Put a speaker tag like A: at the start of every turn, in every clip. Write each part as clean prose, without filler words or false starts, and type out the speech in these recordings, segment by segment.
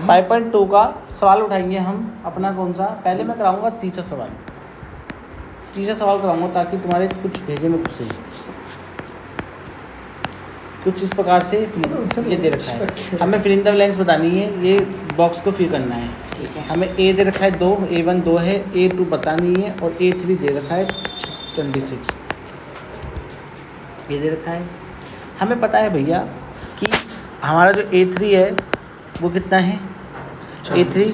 A: 5.2 का सवाल उठाएंगे हम अपना। कौन सा? पहले मैं कराऊंगा तीसरा सवाल कराऊंगा ताकि तुम्हारे कुछ भेजे में घुसे। कुछ इस प्रकार से ये दे रखा है, हमें फिल इन द ब्लैंक्स बतानी है, ये बॉक्स को फिल करना है।
B: ठीक है।
A: हमें ए दे रखा है 2, A1 2 है, A2 पता नहीं है और A3 दे रखा है 26। ये दे रखा है। हमें पता है भैया कि हमारा जो A3 है वो कितना है? A3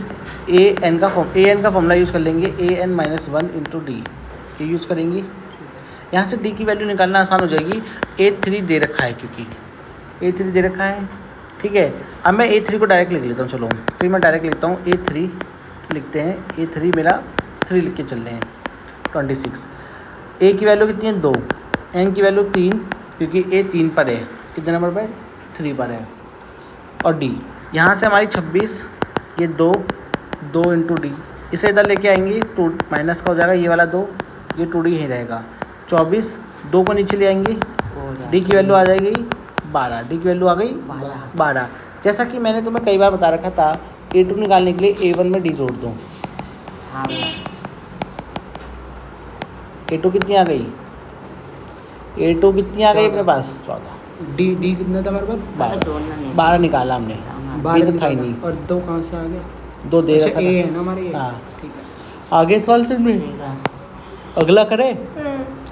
A: AN का फॉर्मूला यूज़ कर लेंगे, AN-1 इंटू डी, ये यूज़ करेंगे। यहाँ से डी की वैल्यू निकालना आसान हो जाएगी। A3 दे रखा है, क्योंकि A3 दे रखा है, ठीक है। अब मैं A3 को डायरेक्ट लिख लेता हूँ। चलो फिर मैं डायरेक्ट लिखता हूँ, A3 लिखते हैं। A3 मेरा 3 लिख के चल रहे हैं, 26। A की वैल्यू कितनी है? 2, N की वैल्यू 3, क्योंकि A 3 पर है। कितने नंबर पर? 3 पर है। और D यहाँ से हमारी 26, ये 2 इंटू डी, इसे इधर लेके आएंगे, 2 माइनस का हो जाएगा, ये वाला 2, ये 2D ही रहेगा। 24, 2 को नीचे ले आएंगे, डी की वैल्यू आ जाएगी 12, डी की वैल्यू आ गई 12। जैसा कि मैंने तुम्हें कई बार बता रखा था, A2 निकालने के लिए A1 में डी जोड़ दो।
B: हाँ,
A: A2 कितनी आ गई? A2 कितनी आ गई अपने पास? 14।
C: डी कितना था हमारे पास?
A: 12 निकाला हमने,
C: 12
A: तो था ही नहीं।
C: और 2 कहाँ से आ गया?
A: 2 दे
C: अच्छा,
A: रखा
C: ए
A: था।
C: है ना हमारे ये?
A: हाँ,
C: ठीक है।
A: आगे सवाल सुन में अगला करें।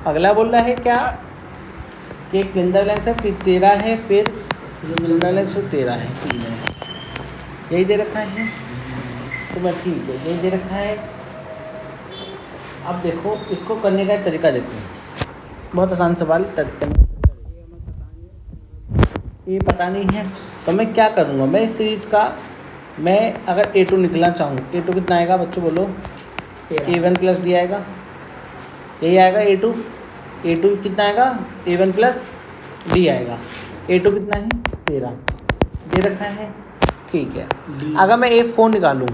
A: अगला बोल रहा है क्या कि एक फिल इन द ब्लैंक्स है, फिर 13 है, फिर फिल इन द ब्लैंक्स फिर 13 है, 3 है, यही दे रखा है। तो मैं ठीक है, यही दे रखा है। अब देखो इसको करने का तरीका, देखो बहुत आसान सवाल तरीका। ये पता नहीं है तो मैं क्या करूँगा, मैं इस सीरीज़ का, मैं अगर A2 निकलना चाहूँ, A2 कितना आएगा बच्चों बोलो? A1 प्लस डी आएगा, यही आएगा A2 कितना आएगा? A1 प्लस डी आएगा। A2 कितना है? 13 दे रखा है, ठीक है। अगर मैं A4 निकालूँ,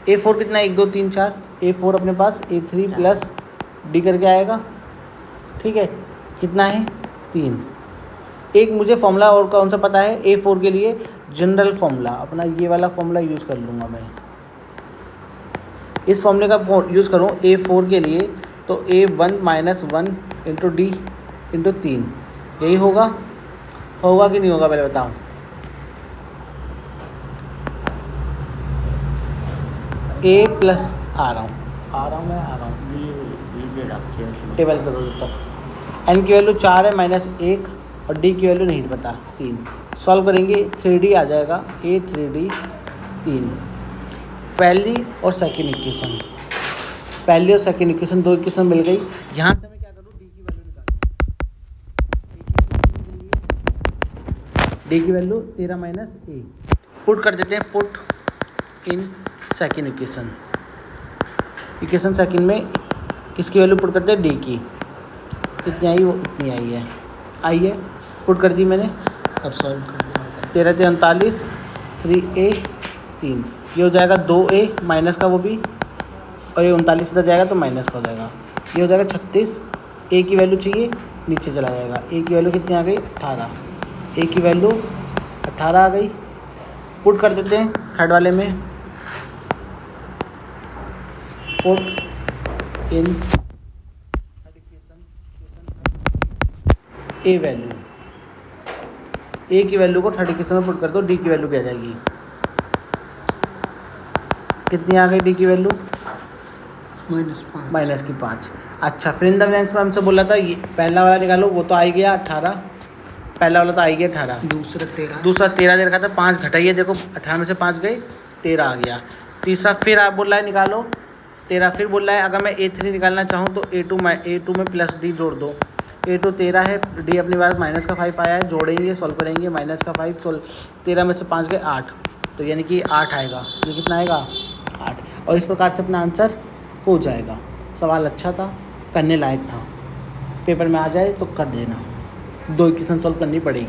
A: A4 कितना है? 1 2 3 4, A4 अपने पास A3 प्लस डी करके आएगा, ठीक है। कितना है? 3। एक मुझे फॉर्मूला और कौन सा पता है A4 के लिए? जनरल फॉर्मूला, अपना ये वाला फॉर्मूला यूज़ कर लूँगा मैं। इस फॉर्मूले का यूज़ करूँ A4 के लिए, तो A1-1 इंटू डी इंटू 3, यही होगा कि नहीं होगा? पहले बताओ। A प्लस आ रहा हूँ टेबल पर रोज तक। एन की वैल्यू 4 है, -1, और डी की वैल्यू नहीं पता, 3। सॉल्व करेंगे, 3D आ जाएगा, A3D 3। पहली और सेकेंड इक्वेशन, दो इक्वेशन मिल गई। यहाँ से मैं क्या करूँ? डी की वैल्यू निकालूँ। डी की वैल्यू 13 माइनस ए, पुट कर देते हैं, put in second equation second में किसकी वैल्यू पुट करते हैं? डी की। कितनी आई? वो इतनी आई है, पुट कर दी मैंने।
C: अब सॉल्व कर दिया।
A: 13 39, 3A 3, ये हो जाएगा 2A माइनस का वो भी, और ये 39 इधर जाएगा तो माइनस का हो जाएगा, ये हो जाएगा 36। A की वैल्यू चाहिए, नीचे चला जाएगा। A की वैल्यू कितनी आ गई? 18। A की वैल्यू 18 आ गई, पुट कर देते हैं थर्ड वाले में, put in A value, A की वैल्यू को थर्ड इक्वेशन में पुट कर दो, D की वैल्यू क्या आ जाएगी? कितनी आ गई D की वैल्यू? -5। अच्छा, फिर इन द ब्लैंक्स में हमसे बोला था ये पहला वाला निकालो, वो तो आ ही गया 18, पहला वाला तो आ ही गया 18। दूसरा 13 दे रखा था, 5 घटाइए, देखो 18 में से 5 गए, 13 आ गया। तीसरा फिर आप बोल रहा है निकालो 13, फिर बोल रहा है अगर मैं A3 निकालना चाहूँ तो A2 में प्लस डी जोड़ दो। A2 13 है, डी अपने पास -5 आया है, जोड़ेंगे, सॉल्व करेंगे, -5 सोल्व, 13 में से 5 गए 8, तो यानी कि 8 आएगा। ये कितना आएगा? 8। और इस प्रकार से अपना आंसर हो जाएगा। सवाल अच्छा था, करने लायक था, पेपर में आ जाए तो कर देना। 2 इक्वेशन सॉल्व करनी पड़ेगी।